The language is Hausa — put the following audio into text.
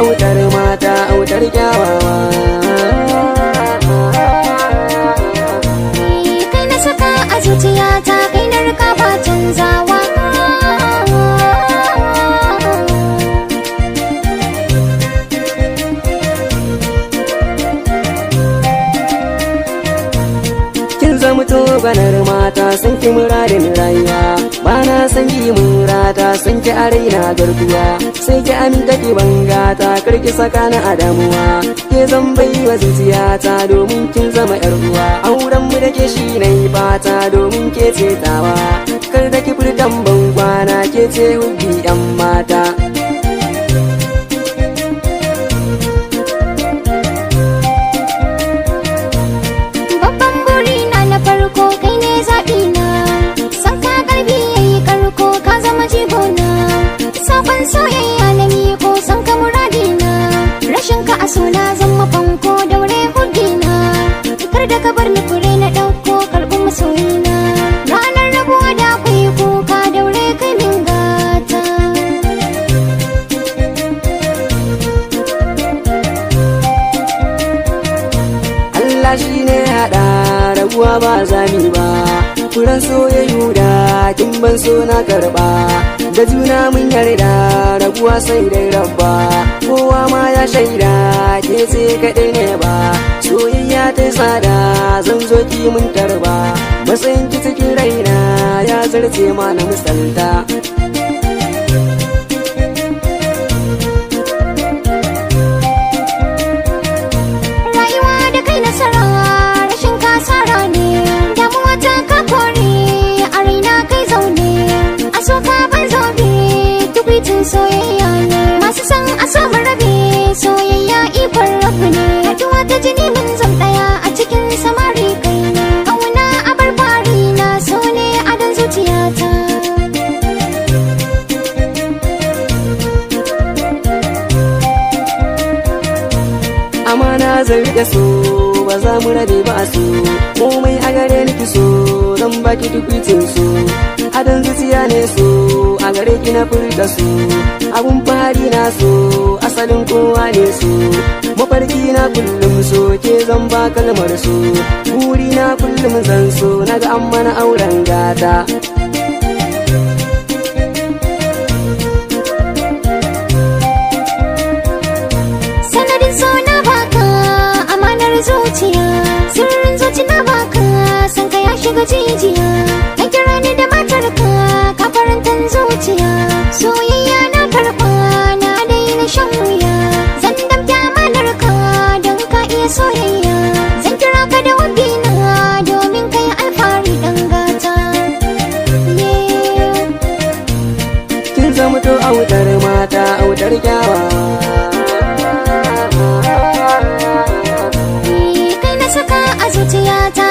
autar mata autar kyawawa. Kai na saka a zuciyata, kai na rika ba canzawa. Zamto ganar mata sun ki muradin rayuwa, bana san ki murata sun ki araina garkuwa, sai ki aminta ki bangata karki saka na adamuwa, ke zan bai wa zuciyata domin kin zama yar uwa, auren mu da ke shi nayi fata domin ke ce tawa, kar da ki furtan ban kwana ke ce hubbi yan mata. Soyayya na miko san ka muradina, rashin ka a sona zan mafanko daure hudina, kar da ka bar ni fure na ɗauko karɓi masoyina, ranar rabuwa da akwai kuka daure kai min gata. Allah shi ne haɗa rabuwa ba zami ba, furen soyayyu da kin ban so na karɓa, da juna mun yarda rabuwa sai dai rabba, kowa ma ya shaida ke ce kaɗai ne ba, soyayya ta tsada zan zo ki mun tarba, matsayin ki cikin raina ya zarce ma na misalta. Rayuwa da kai nasara, rashin kasara ne, damuwa ta ka kore, a raina kai zaune, a so ka ban zobe, tukwitin soyayya ne, masu san a so mu rabe, soyayya ikon rabu ne, haɗuwa ta jini mun zam ɗaya a cikin samari kai ne, ƙauna a bar fari na so ne adon zuciyata. Amana zan riƙe so ba za mu rabe ba so, komai a gare ni ki so zan baki tukwitin so, adon zuciya ne so a gare ki na furta so, abun fari na so asalin kowa ne so, mafarki na kullum so ke zan ba kalmar so, buri na kullum zan so naga an mana auren gata. Zuciya sirrin zuci na baka, san ka ya shiga jijiya, ka kira ni da matarka ka farantan zuciya, soyayya na karɓa na daina shan wuya, zan damta manarka don ka iya soyayya, zan kira ka da wabina domin kai alfahari dan gata. Kin zamto autar mata autar kyawawa. Zuciyata